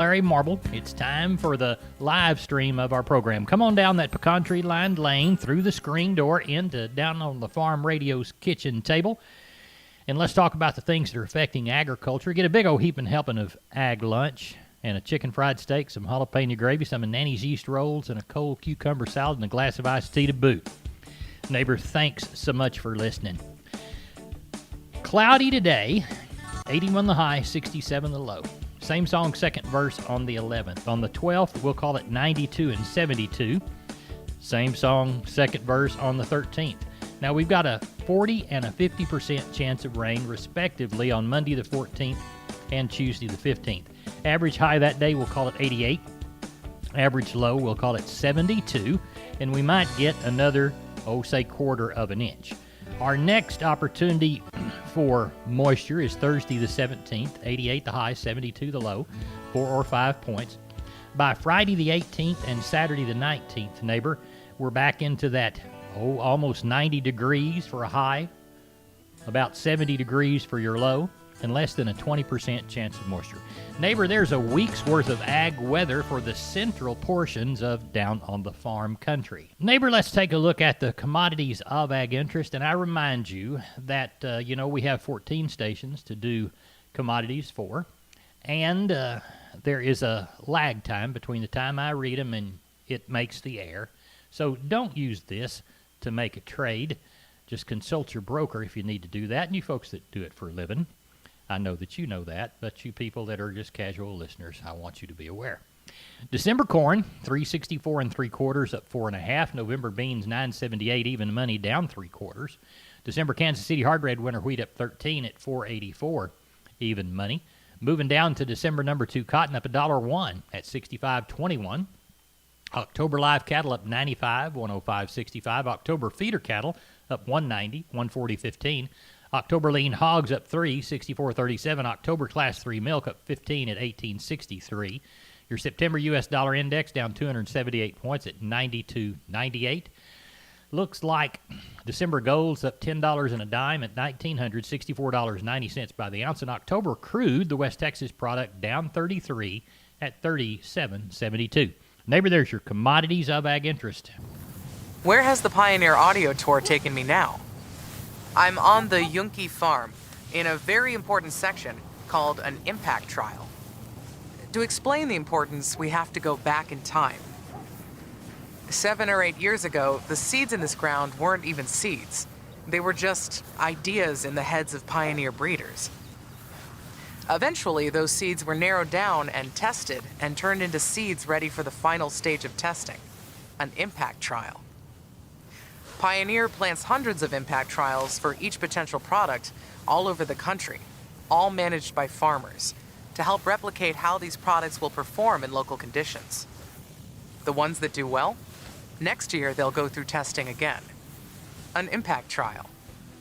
Larry Marble. It's time for the live stream of our program. Come on down that pecan-tree lined lane through the screen door into down on the Farm Radio's kitchen table. And let's talk about the things that are affecting agriculture. Get a big old heaping helping of ag lunch and a chicken fried steak, some jalapeno gravy, some of Nanny's yeast rolls, and a cold cucumber salad and a glass of iced tea to boot. Neighbor, thanks so much for listening. Cloudy today, 81 the high, 67 the low. Same song, second verse on the 11th. On the 12th, we'll call it 92 and 72. Same song, second verse on the 13th. Now, we've got a 40 and a 50% chance of rain, respectively, on Monday the 14th and Tuesday the 15th. Average high that day, we'll call it 88. Average low, we'll call it 72. And we might get another, say, quarter of an inch. Our next opportunity for moisture is Thursday the 17th, 88 the high, 72 the low, 4 or 5 points. By Friday the 18th and Saturday the 19th, neighbor, we're back into that, almost 90 degrees for a high, about 70 degrees for your low, and less than a 20% chance of moisture. Neighbor, there's a week's worth of ag weather for the central portions of down on the farm country. Neighbor, let's take a look at the commodities of ag interest, and I remind you that, we have 14 stations to do commodities for, and there is a lag time between the time I read them and it makes the air. So don't use this to make a trade. Just consult your broker if you need to do that, and you folks that do it for a living. I know that you know that, but you people that are just casual listeners, I want you to be aware. December corn, 364 3/4, up 4.5. November beans, 978, even money, down 3/4. December Kansas City hard red winter wheat up 13 at 484, even money. Moving down to December number 2 cotton, up $1.01 at 65.21. October live cattle up 95, 105.65. October feeder cattle up 190, 140.15. October lean hogs up 3, 64.37. October class 3 milk up 15 at 18.63. Your September U.S. dollar index down 278 points at 92.98. Looks like December gold's up $10 and a dime at $1,964.90 by the ounce. And October crude, the West Texas product, down 33 at 37.72. Neighbor, there's your commodities of ag interest. Where has the Pioneer Audio Tour taken me now? I'm on the Yunke farm in a very important section called an impact trial. To explain the importance, we have to go back in time. 7 or 8 years ago, the seeds in this ground weren't even seeds. They were just ideas in the heads of pioneer breeders. Eventually, those seeds were narrowed down and tested and turned into seeds ready for the final stage of testing, an impact trial. Pioneer plants hundreds of impact trials for each potential product all over the country, all managed by farmers, to help replicate how these products will perform in local conditions. The ones that do well, next year they'll go through testing again. An impact trial,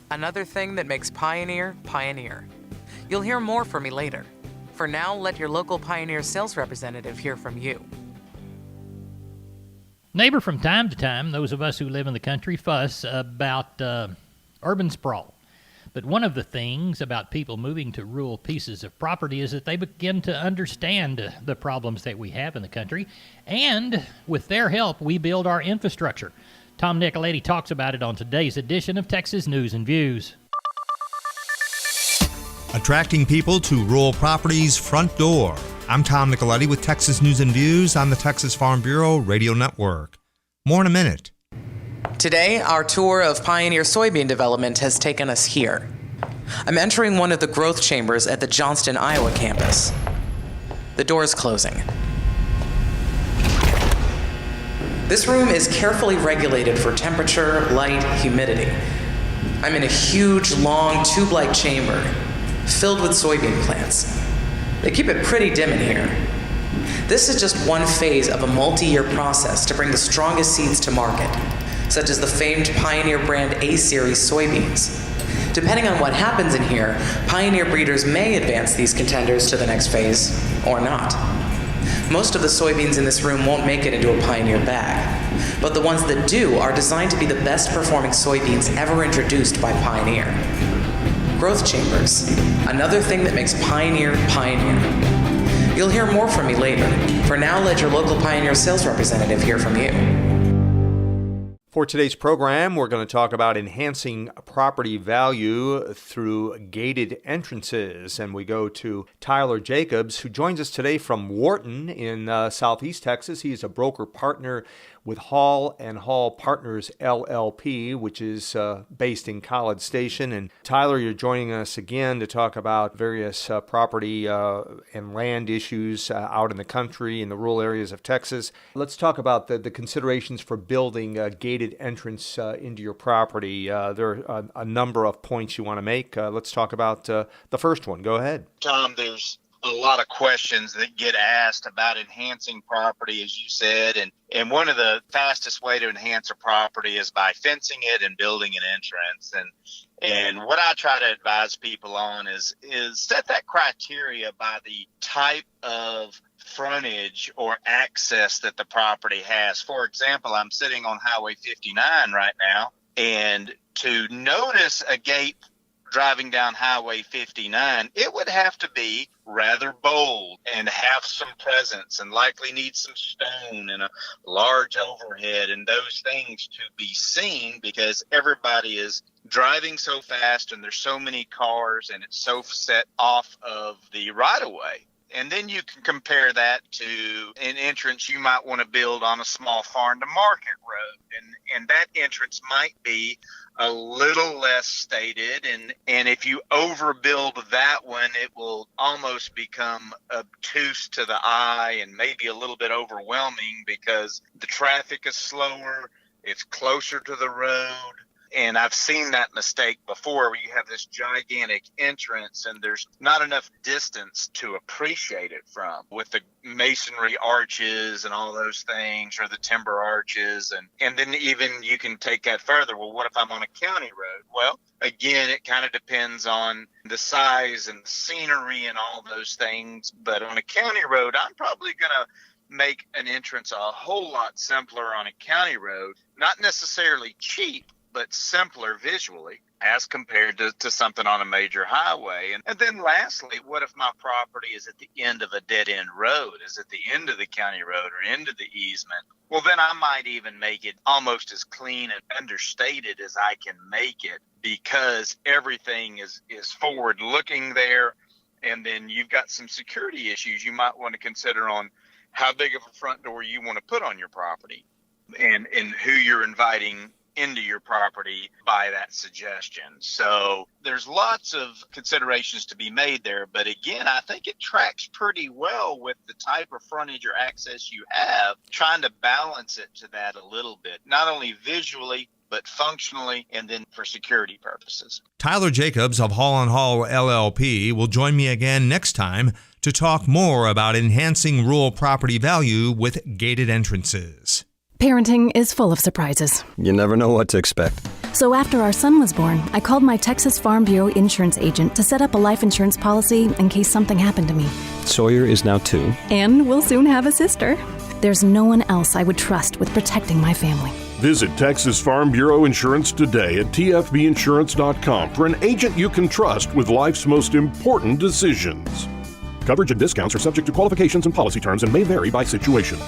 another thing that makes Pioneer, Pioneer. You'll hear more from me later. For now, let your local Pioneer sales representative hear from you. Neighbor, from time to time, those of us who live in the country fuss about urban sprawl. But one of the things about people moving to rural pieces of property is that they begin to understand the problems that we have in the country. And with their help, we build our infrastructure. Tom Nicoletti talks about it on today's edition of Texas News and Views. Attracting people to rural properties' front door. I'm Tom Nicoletti with Texas News and Views on the Texas Farm Bureau Radio Network. More in a minute. Today, our tour of Pioneer soybean development has taken us here. I'm entering one of the growth chambers at the Johnston, Iowa campus. The door is closing. This room is carefully regulated for temperature, light, humidity. I'm in a huge, long, tube-like chamber filled with soybean plants. They keep it pretty dim in here. This is just one phase of a multi-year process to bring the strongest seeds to market, such as the famed Pioneer brand A-Series soybeans. Depending on what happens in here, Pioneer breeders may advance these contenders to the next phase, or not. Most of the soybeans in this room won't make it into a Pioneer bag, but the ones that do are designed to be the best performing soybeans ever introduced by Pioneer. Growth chambers, another thing that makes Pioneer, Pioneer. You'll hear more from me later. For now, let your local Pioneer sales representative hear from you. For today's program, we're going to talk about enhancing property value through gated entrances. And we go to Tyler Jacobs, who joins us today from Wharton in Southeast Texas. He's a broker partner with Hall & Hall Partners, LLP, which is based in College Station. And Tyler, you're joining us again to talk about various property and land issues out in the country, in the rural areas of Texas. Let's talk about the considerations for building a gated entrance into your property. There are a number of points you want to make. Let's talk about the first one. Go ahead. Tom, there's a lot of questions that get asked about enhancing property, as you said, and one of the fastest way to enhance a property is by fencing it and building an entrance. And what I try to advise people on is set that criteria by the type of frontage or access that the property has. For example, I'm sitting on Highway 59 right now, and to notice a gate driving down Highway 59, it would have to be rather bold and have some presence and likely need some stone and a large overhead and those things to be seen, because everybody is driving so fast and there's so many cars and it's so set off of the right-of-way. And then you can compare that to an entrance you might want to build on a small farm-to-market road. And that entrance might be a little less stated. And if you overbuild that one, it will almost become obtuse to the eye and maybe a little bit overwhelming because the traffic is slower, it's closer to the road. And I've seen that mistake before, where you have this gigantic entrance and there's not enough distance to appreciate it from, with the masonry arches and all those things, or the timber arches. And then even you can take that further. Well, what if I'm on a county road? Well, again, it kind of depends on the size and the scenery and all those things. But on a county road, I'm probably going to make an entrance a whole lot simpler on a county road, not necessarily cheap, but simpler visually as compared to something on a major highway. And then lastly, what if my property is at the end of a dead-end road, is at the end of the county road or end of the easement? Well, then I might even make it almost as clean and understated as I can make it, because everything is forward-looking there. And then you've got some security issues you might want to consider on how big of a front door you want to put on your property and who you're inviting into your property by that suggestion. So there's lots of considerations to be made there. But again, I think it tracks pretty well with the type of frontage or access you have, trying to balance it to that a little bit, not only visually, but functionally, and then for security purposes. Tyler Jacobs of Hall & Hall LLP will join me again next time to talk more about enhancing rural property value with gated entrances. Parenting is full of surprises. You never know what to expect. So after our son was born, I called my Texas Farm Bureau insurance agent to set up a life insurance policy in case something happened to me. Sawyer is now 2. And we'll soon have a sister. There's no one else I would trust with protecting my family. Visit Texas Farm Bureau Insurance today at tfbinsurance.com for an agent you can trust with life's most important decisions. Coverage and discounts are subject to qualifications and policy terms and may vary by situation.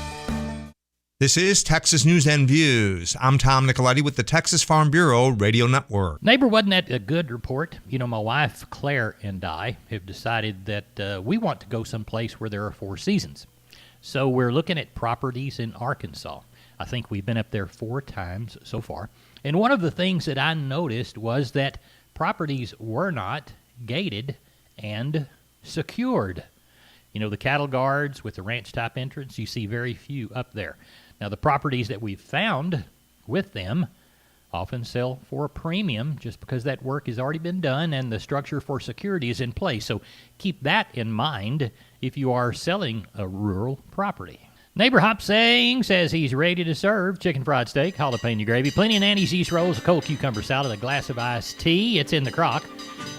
This is Texas News and Views. I'm Tom Nicoletti with the Texas Farm Bureau Radio Network. Neighbor, wasn't that a good report? You know, my wife, Claire, and I have decided that we want to go someplace where there are 4 seasons. So we're looking at properties in Arkansas. I think we've been up there 4 times so far. And one of the things that I noticed was that properties were not gated and secured. You know, the cattle guards with the ranch-type entrance, you see very few up there. Now, the properties that we've found with them often sell for a premium just because that work has already been done and the structure for security is in place. So keep that in mind if you are selling a rural property. Neighbor Hop Sing says he's ready to serve chicken fried steak, jalapeno gravy, plenty of Nanny's yeast rolls, a cold cucumber salad, a glass of iced tea. It's in the crock.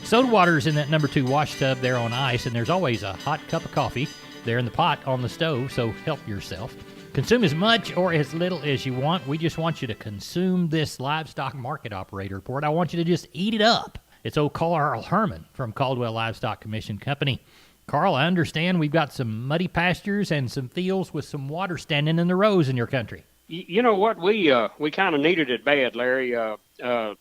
Soda water's in that number 2 wash tub there on ice, and there's always a hot cup of coffee there in the pot on the stove, so help yourself. Consume as much or as little as you want. We just want you to consume this livestock market operator report. I want you to just eat it up. It's old Carl Herman from Caldwell Livestock Commission Company. Carl, I understand we've got some muddy pastures and some fields with some water standing in the rows in your country. You know what? We kind of needed it bad, Larry.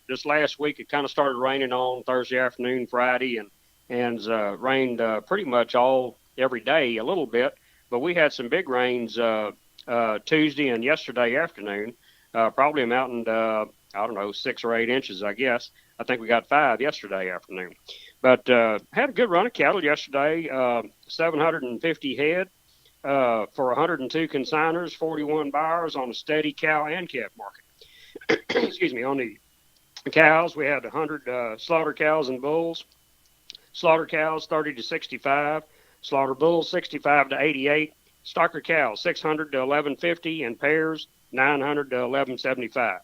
This last week it kind of started raining on Thursday afternoon, Friday, and rained pretty much every day a little bit. But we had some big rains Tuesday and yesterday afternoon, probably amounting to, I don't know, 6 or 8 inches, I guess. I think we got 5 yesterday afternoon. But had a good run of cattle yesterday, 750 head. For 102 consigners, 41 buyers on a steady cow and calf market. Excuse me. On the cows, we had 100 slaughter cows and bulls. Slaughter cows 30 to 65, slaughter bulls 65 to 88, stocker cows 600 to 1150, and pairs 900 to 1175.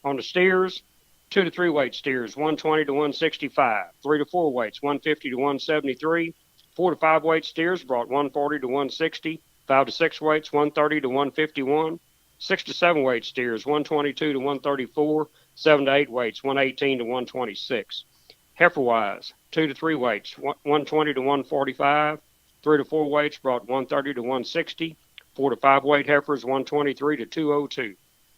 On the steers, 2 to 3 weight steers 120 to 165, 3 to 4 weights 150 to 173. 4 to 5 weight steers brought 140 to 160, 5 to 6 weights 130 to 151, 6 to 7 weight steers 122 to 134, 7 to 8 weights 118 to 126. Heifer wise, 2 to 3 weights 120 to 145, 3 to 4 weights brought 130 to 160, 4 to 5 weight heifers 123 to 202,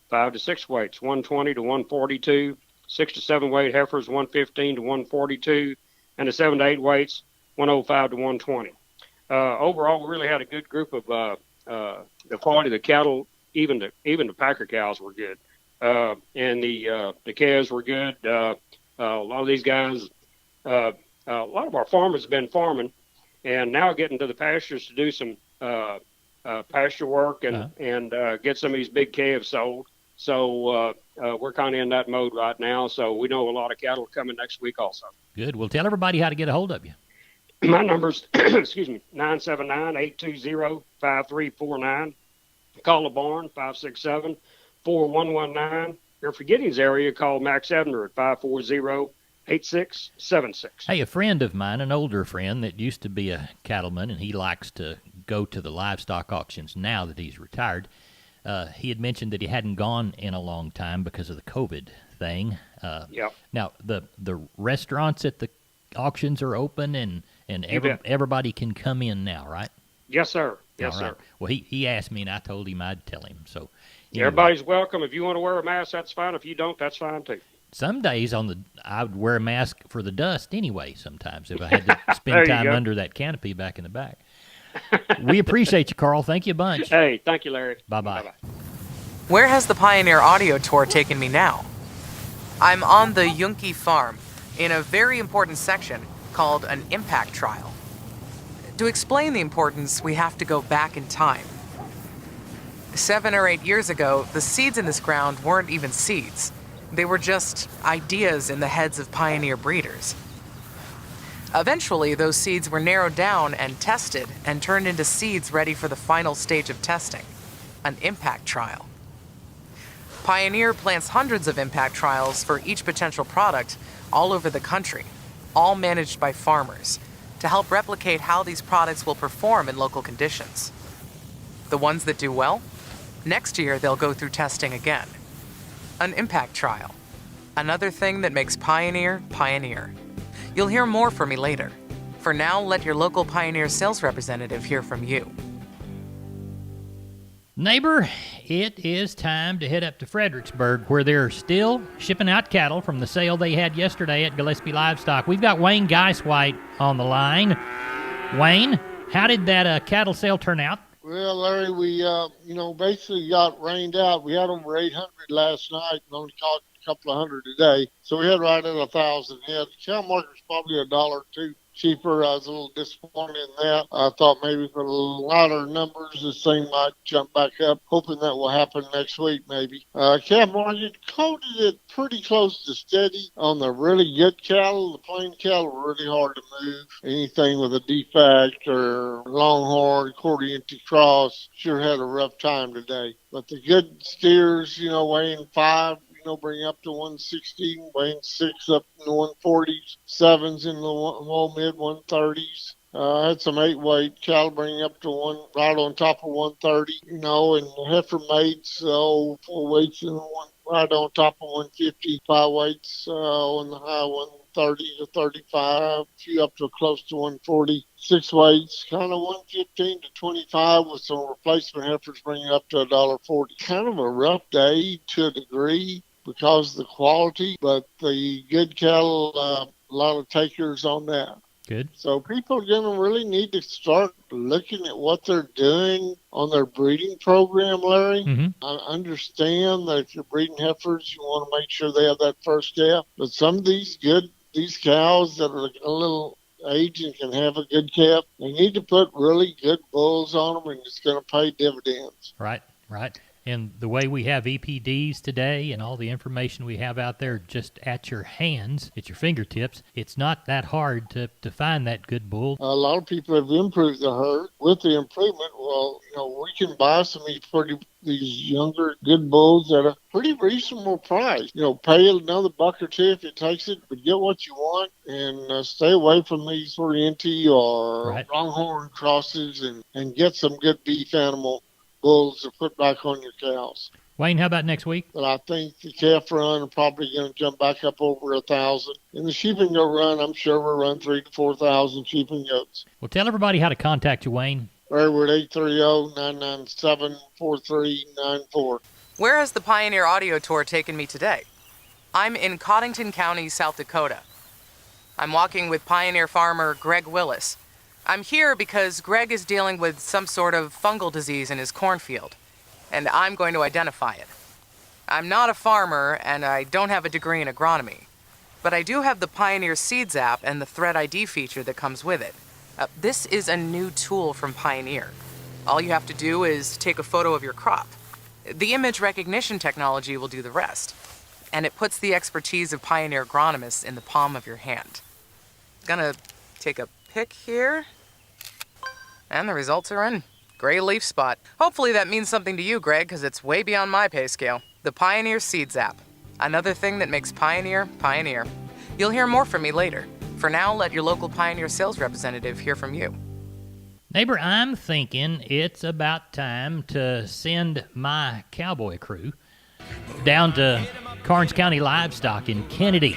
5 to 6 weights 120 to 142, 6 to 7 weight heifers 115 to 142, and the 7 to 8 weights 105 to 120. Overall, we really had a good group of the quality of the cattle. Even the packer cows were good, and the calves were good. A lot of these guys, a lot of our farmers have been farming, and now getting to the pastures to do some pasture work and get some of these big calves sold. So we're kind of in that mode right now. So we know a lot of cattle are coming next week also. Good. Well, tell everybody how to get a hold of you. My number's, 979-820-5349. Call the barn, 567-4119. If for Giddings area, call Max Ebner at 540-8676. Hey, a friend of mine, an older friend that used to be a cattleman, and he likes to go to the livestock auctions now that he's retired. He had mentioned that he hadn't gone in a long time because of the COVID thing. Yep. Now, the restaurants at the auctions are open, and everybody can come in now, right? Yes, sir. Yes, All right. sir. Well, he asked me, and I told him I'd tell him. So anyway. Everybody's welcome. If you want to wear a mask, that's fine. If you don't, that's fine too. Some days I would wear a mask for the dust anyway sometimes if I had to spend time under that canopy back in the back. We appreciate you, Carl. Thank you a bunch. Hey, thank you, Larry. Bye-bye. Bye-bye. Where has the Pioneer audio tour taken me now? I'm on the Yunke farm in a very important section called an impact trial. To explain the importance, we have to go back in time. 7 or 8 years ago, the seeds in this ground weren't even seeds. They were just ideas in the heads of pioneer breeders. Eventually, those seeds were narrowed down and tested and turned into seeds ready for the final stage of testing, an impact trial. Pioneer plants hundreds of impact trials for each potential product all over the country, all managed by farmers, to help replicate how these products will perform in local conditions. The ones that do well, next year they'll go through testing again. An impact trial, another thing that makes Pioneer, Pioneer. You'll hear more from me later. For now, let your local Pioneer sales representative hear from you. Neighbor, it is time to head up to Fredericksburg, where they're still shipping out cattle from the sale they had yesterday at Gillespie Livestock. We've got Wayne Geiswhite on the line. Wayne, how did that cattle sale turn out? Well, Larry, we basically got rained out. We had over 800 last night and only caught a couple of hundred today. So we had right at 1,000 head. The cow market was probably $1 or $2 cheaper. I was a little disappointed in that. I thought maybe for a lighter numbers, this thing might jump back up. Hoping that will happen next week, maybe. Calf market quoted it pretty close to steady. On the really good cattle, the plain cattle were really hard to move. Anything with a defect or longhorn, quarter-inch cross sure had a rough time today. But the good steers, weighing 5, bring up to 160, weighing 6 up in the 140s, 7s in the low mid 130s. I had some 8-weight cattle bring up to right on top of 130, and the heifer mates, 4 weights in the right on top of 150, 5 weights on the high 130 to 35, a few up to close to 140. 6 weights, kind of 115 to 25 with some replacement heifers bringing up to $1.40. Kind of a rough day to a degree because of the quality, but the good cattle, a lot of takers on that. Good. So people are going to really need to start looking at what they're doing on their breeding program, Larry. Mm-hmm. I understand that if you're breeding heifers, you want to make sure they have that first calf. But some of these cows that are a little aged and can have a good calf, they need to put really good bulls on them, and it's going to pay dividends. Right. And the way we have EPDs today and all the information we have out there just at your hands, at your fingertips, it's not that hard to find that good bull. A lot of people have improved the herd. With the improvement, well, we can buy some of these younger good bulls at a pretty reasonable price. Pay another buck or two if it takes it, but get what you want and stay away from these Oriente or Longhorn crosses and get some good beef animal bulls to put back on your cows. Wayne, how about next week? But I think the calf run are probably going to jump back up over 1,000. In the sheep and goat run, I'm sure we'll run 3,000 to 4,000 sheep and goats. Well, tell everybody how to contact you, Wayne. We're at 830-997-4394. Where has the Pioneer Audio Tour taken me today? I'm in Coddington County, South Dakota. I'm walking with pioneer farmer Greg Willis. I'm here because Greg is dealing with some sort of fungal disease in his cornfield, and I'm going to identify it. I'm not a farmer, and I don't have a degree in agronomy, but I do have the Pioneer Seeds app and the Threat ID feature that comes with it. This is a new tool from Pioneer. All you have to do is take a photo of your crop. The image recognition technology will do the rest, and it puts the expertise of Pioneer agronomists in the palm of your hand. Gonna take a pic here, and the results are in. Gray leaf spot. Hopefully that means something to you, Greg, because it's way beyond my pay scale. The Pioneer Seeds app. Another thing that makes Pioneer, Pioneer. You'll hear more from me later. For now, let your local Pioneer sales representative hear from you. Neighbor, I'm thinking it's about time to send my cowboy crew down to Karnes County Livestock in Kennedy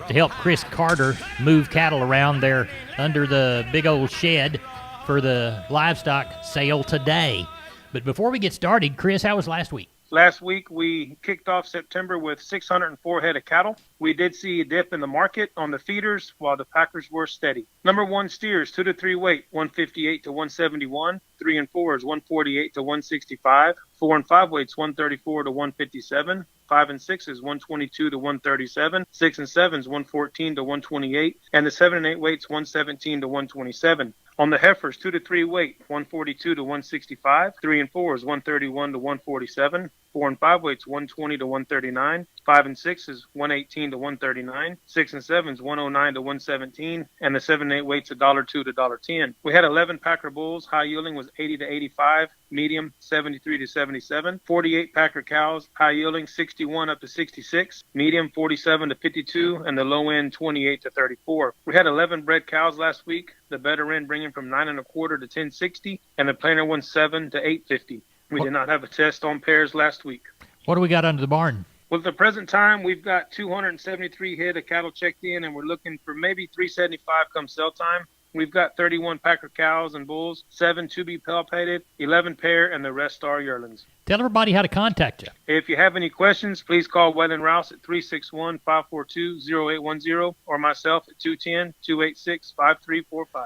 to help Chris Carter move cattle around there under the big old shed for the livestock sale today. But before we get started, Chris, how was last week? Last week, we kicked off September with 604 head of cattle. We did see a dip in the market on the feeders while the packers were steady. Number 1 steers, 2 to 3 weight, 158 to 171. 3 and 4s, 148 to 165. 4 and 5 weights, 134 to 157. 5 and 6s, 122 to 137. 6 and 7s, 114 to 128. And the 7 and 8 weights, 117 to 127. On the heifers, 2 to 3 weight, 142 to 165. 3 and 4s, 131 to 147. 4 and 5 weights, 120 to 139. 5 and 6s, 118 to 139. 6 and 7s, 109 to 117. And the 7 and 8 weights, $1.02 to $1.10. We had 11 packer bulls. High yielding was 80 to 85. Medium, 73 to 77. 48 packer cows. High yielding, 61 up to 66. Medium, 47 to 52. And the low end, 28 to 34. We had 11 bred cows last week. The better end bringing from 9 1/4 to 1060. And the plainer one, 7 to 850. We did not have a test on pairs last week. What do we got under the barn? Well, at the present time, we've got 273 head of cattle checked in, and we're looking for maybe 375 come sell time. We've got 31 packer cows and bulls, 7 to be palpated, 11 pair, and the rest are yearlings. Tell everybody how to contact you. If you have any questions, please call Waylon Rouse at 361-542-0810 or myself at 210-286-5345.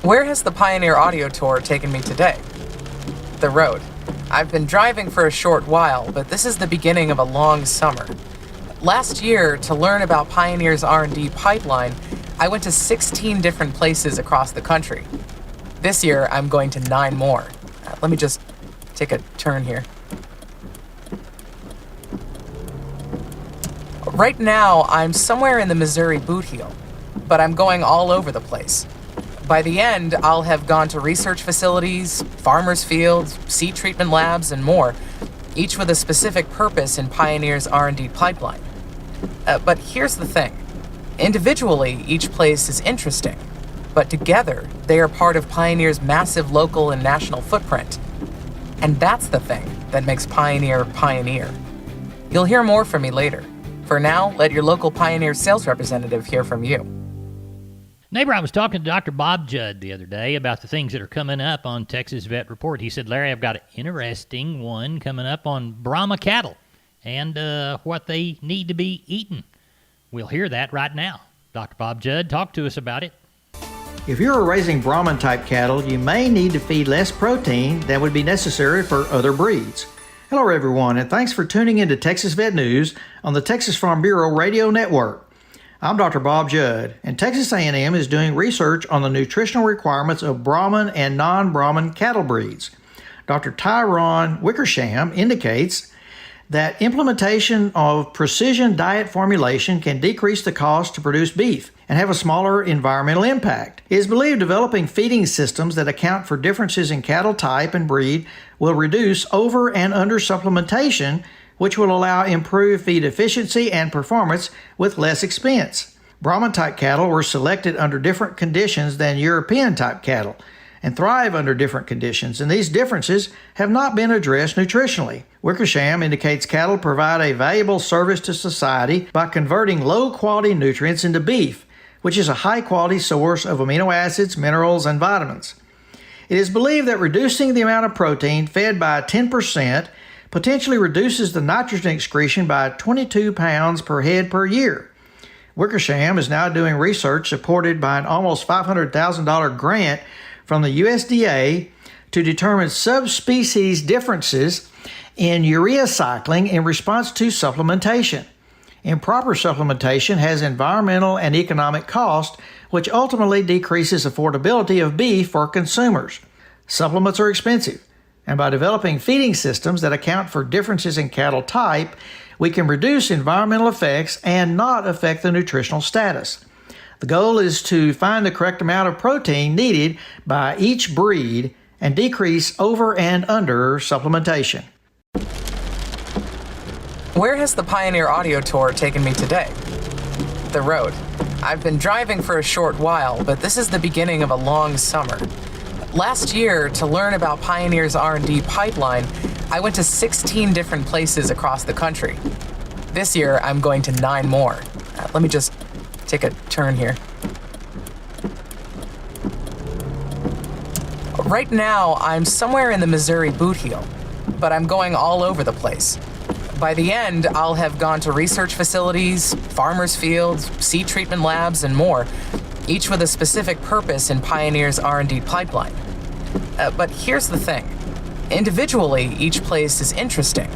Where has the Pioneer Audio Tour taken me today? The road. I've been driving for a short while, but this is the beginning of a long summer. Last year, to learn about Pioneer's R&D pipeline, I went to 16 different places across the country. This year, I'm going to 9 more. Let me just take a turn here. Right now, I'm somewhere in the Missouri boot heel, but I'm going all over the place. By the end, I'll have gone to research facilities, farmers' fields, seed treatment labs, and more, each with a specific purpose in Pioneer's R&D pipeline. But here's the thing. Individually, each place is interesting, but together, they are part of Pioneer's massive local and national footprint. And that's the thing that makes Pioneer, Pioneer. You'll hear more from me later. For now, let your local Pioneer sales representative hear from you. Neighbor, I was talking to Dr. Bob Judd the other day about the things that are coming up on Texas Vet Report. He said, Larry, I've got an interesting one coming up on Brahma cattle and what they need to be eaten. We'll hear that right now. Dr. Bob Judd, talk to us about it. If you're raising Brahman-type cattle, you may need to feed less protein than would be necessary for other breeds. Hello, everyone, and thanks for tuning in to Texas Vet News on the Texas Farm Bureau Radio Network. I'm Dr. Bob Judd, and Texas A&M is doing research on the nutritional requirements of Brahman and non-Brahman cattle breeds. Dr. Tyrone Wickersham indicates that implementation of precision diet formulation can decrease the cost to produce beef and have a smaller environmental impact. It is believed developing feeding systems that account for differences in cattle type and breed will reduce over and under supplementation, which will allow improved feed efficiency and performance with less expense. Brahman-type cattle were selected under different conditions than European-type cattle and thrive under different conditions, and these differences have not been addressed nutritionally. Wickersham indicates cattle provide a valuable service to society by converting low-quality nutrients into beef, which is a high-quality source of amino acids, minerals, and vitamins. It is believed that reducing the amount of protein fed by 10% potentially reduces the nitrogen excretion by 22 pounds per head per year. Wickersham is now doing research supported by an almost $500,000 grant from the USDA to determine subspecies differences in urea cycling in response to supplementation. Improper supplementation has environmental and economic cost, which ultimately decreases affordability of beef for consumers. Supplements are expensive, and by developing feeding systems that account for differences in cattle type, we can reduce environmental effects and not affect the nutritional status. The goal is to find the correct amount of protein needed by each breed and decrease over and under supplementation. Where has the Pioneer audio tour taken me today? The road. I've been driving for a short while, but this is the beginning of a long summer. Last year, to learn about Pioneer's R&D pipeline, I went to 16 different places across the country. This year, I'm going to 9 more. Let me just take a turn here. Right now, I'm somewhere in the Missouri boot heel, but I'm going all over the place. By the end, I'll have gone to research facilities, farmers' fields, seed treatment labs, and more, each with a specific purpose in Pioneer's R&D pipeline. But here's the thing. Individually, each place is interesting,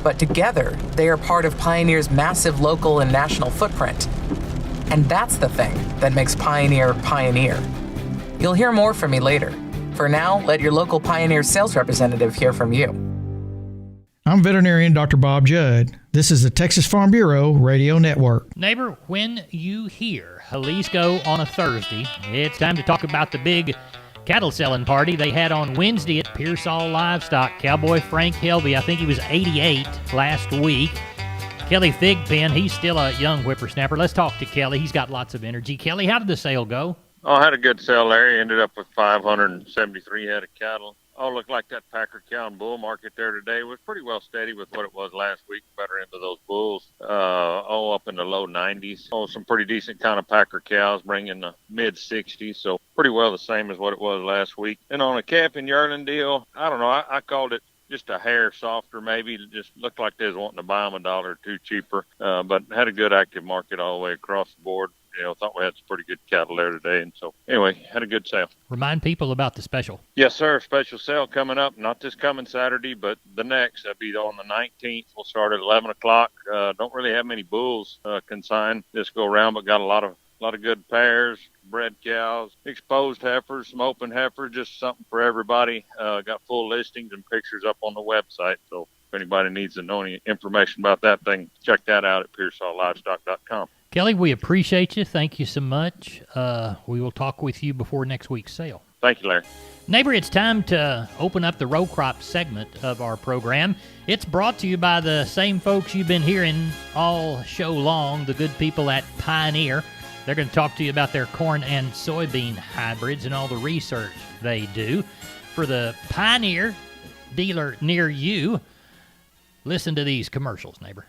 but together, they are part of Pioneer's massive local and national footprint. And that's the thing that makes Pioneer Pioneer. You'll hear more from me later. For now, let your local Pioneer sales representative hear from you. I'm veterinarian Dr. Bob Judd. This is the Texas Farm Bureau Radio Network. Neighbor, when you hear Jalisco on a Thursday, it's time to talk about the big cattle selling party they had on Wednesday at Pearsall Livestock. Cowboy Frank Helby, I think he was 88 last week. Kelly Thigpen, he's still a young whippersnapper. Let's talk to Kelly. He's got lots of energy. Kelly, how did the sale go? Oh, I had a good sale, Larry. Ended up with 573 head of cattle. Oh, looked like that Packer cow and bull market there today was pretty well steady with what it was last week. Better into those bulls, up in the low 90s. Oh, some pretty decent kind of Packer cows bringing the mid 60s. So pretty well the same as what it was last week. And on a calf and yearling deal, I don't know. I called it just a hair softer, maybe. It just looked like they was wanting to buy them $1 or $2 cheaper. But had a good active market all the way across the board. Thought we had some pretty good cattle there today. And so, anyway, had a good sale. Remind people about the special. Yes, sir. Special sale coming up. Not this coming Saturday, but the next. That'll be on the 19th. We'll start at 11 o'clock. Don't really have many bulls consigned this go around, but got a lot of good pairs, bred cows, exposed heifers, some open heifers, just something for everybody. Got full listings and pictures up on the website. So if anybody needs to know any information about that thing, check that out at PearsallLivestock.com. Kelly, we appreciate you. Thank you so much. We will talk with you before next week's sale. Thank you, Larry. Neighbor, it's time to open up the row crop segment of our program. It's brought to you by the same folks you've been hearing all show long, the good people at Pioneer. They're going to talk to you about their corn and soybean hybrids and all the research they do. For the Pioneer dealer near you, listen to these commercials, neighbor.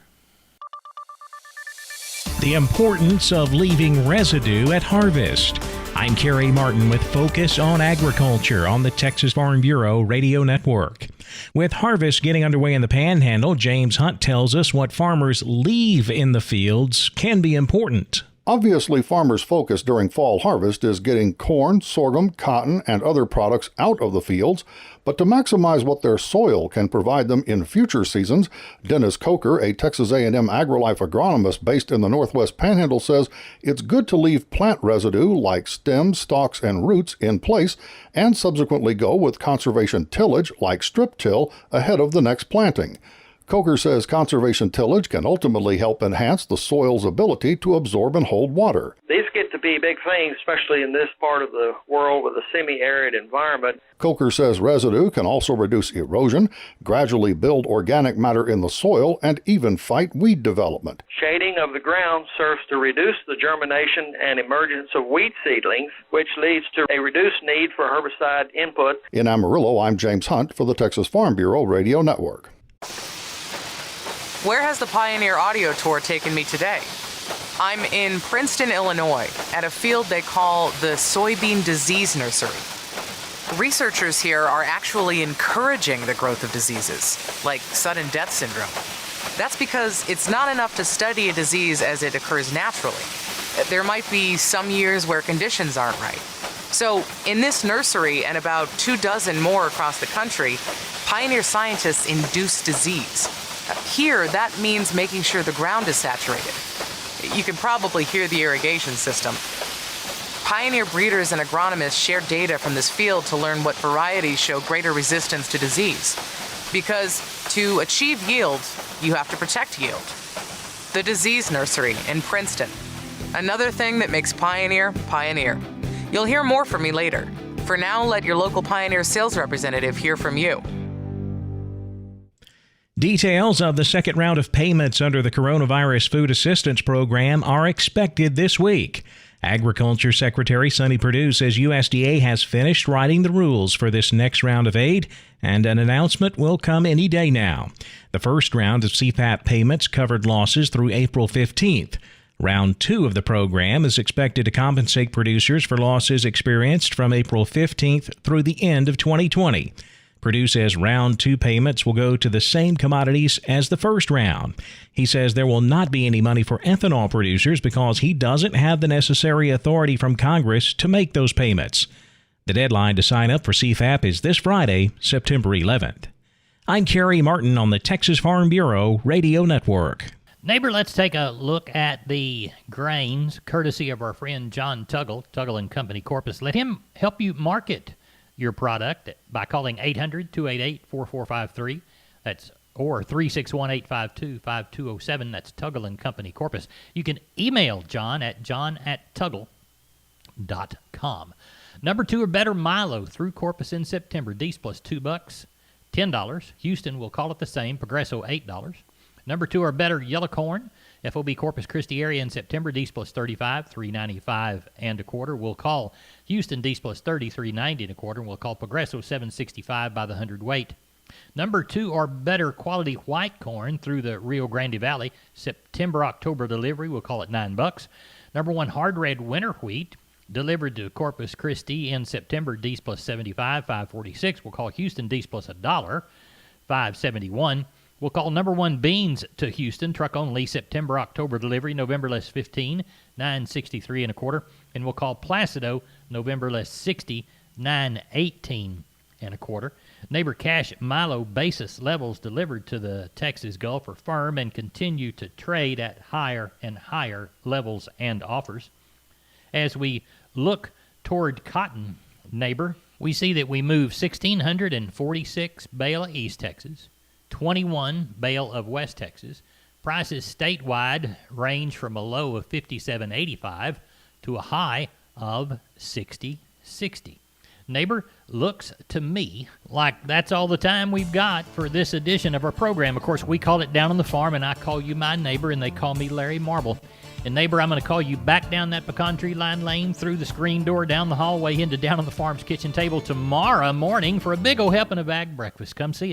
The importance of leaving residue at harvest. I'm Kerry Martin with Focus on Agriculture on the Texas Farm Bureau Radio Network. With harvest getting underway in the Panhandle, James Hunt tells us what farmers leave in the fields can be important. Obviously, farmers' focus during fall harvest is getting corn, sorghum, cotton, and other products out of the fields, but to maximize what their soil can provide them in future seasons, Dennis Coker, a Texas A&M AgriLife agronomist based in the Northwest Panhandle, says it's good to leave plant residue like stems, stalks, and roots in place and subsequently go with conservation tillage like strip till ahead of the next planting. Coker says conservation tillage can ultimately help enhance the soil's ability to absorb and hold water. These get to be big things, especially in this part of the world with a semi-arid environment. Coker says residue can also reduce erosion, gradually build organic matter in the soil, and even fight weed development. Shading of the ground serves to reduce the germination and emergence of weed seedlings, which leads to a reduced need for herbicide input. In Amarillo, I'm James Hunt for the Texas Farm Bureau Radio Network. Where has the Pioneer Audio Tour taken me today? I'm in Princeton, Illinois, at a field they call the Soybean Disease Nursery. Researchers here are actually encouraging the growth of diseases, like sudden death syndrome. That's because it's not enough to study a disease as it occurs naturally. There might be some years where conditions aren't right. So, in this nursery and about 24 more across the country, Pioneer scientists induce disease. Here, that means making sure the ground is saturated. You can probably hear the irrigation system. Pioneer breeders and agronomists share data from this field to learn what varieties show greater resistance to disease. Because to achieve yield, you have to protect yield. The Disease Nursery in Princeton. Another thing that makes Pioneer, Pioneer. You'll hear more from me later. For now, let your local Pioneer sales representative hear from you. Details of the second round of payments under the Coronavirus Food Assistance Program are expected this week. Agriculture Secretary Sonny Perdue says USDA has finished writing the rules for this next round of aid, and an announcement will come any day now. The first round of CFAP payments covered losses through April 15th. Round 2 of the program is expected to compensate producers for losses experienced from April 15th through the end of 2020. Perdue says round 2 payments will go to the same commodities as the first round. He says there will not be any money for ethanol producers because he doesn't have the necessary authority from Congress to make those payments. The deadline to sign up for CFAP is this Friday, September 11th. I'm Kerry Martin on the Texas Farm Bureau Radio Network. Neighbor, let's take a look at the grains, courtesy of our friend John Tuggle & Company, Corpus. Let him help you market your product by calling 800-288-4453. That's or 361-852-5207. That's Tuggle & Company, Corpus. You can email John at john@tuggle.com. Number 2 or better Milo through Corpus in September. D's plus $2, $10. Houston will call it the same. Progresso, $8. Number 2 or better yellow corn, FOB Corpus Christi area in September, D's plus 35, $3.95 and a quarter. We'll call Houston D's plus 30, $3.90 and a quarter. And we'll call Progresso $7.65 by the hundredweight. Number 2 or better quality white corn through the Rio Grande Valley, September, October delivery. We'll call it $9. Number 1 hard red winter wheat delivered to Corpus Christi in September, D's plus 75, $5.46. We'll call Houston D's plus $1, $5.71. We'll call number 1 beans to Houston, truck only, September, October delivery, November less 15, $9.63 and a quarter. And we'll call Placido, November less 60, $9.18 and a quarter. Neighbor Cash Milo basis levels delivered to the Texas Gulf are firm and continue to trade at higher and higher levels and offers. As we look toward cotton, neighbor, we see that we move 1,646 bale of East Texas, 21 bale of West Texas. Prices statewide range from a low of $57.85 to a high of $60.60. Neighbor, looks to me like that's all the time we've got for this edition of our program. Of course, we call it Down on the Farm, and I call you my neighbor, and they call me Larry Marble. And neighbor, I'm going to call you back down that pecan tree line lane, through the screen door, down the hallway, into Down on the Farm's kitchen table tomorrow morning for a big old helping of ag breakfast. Come see us.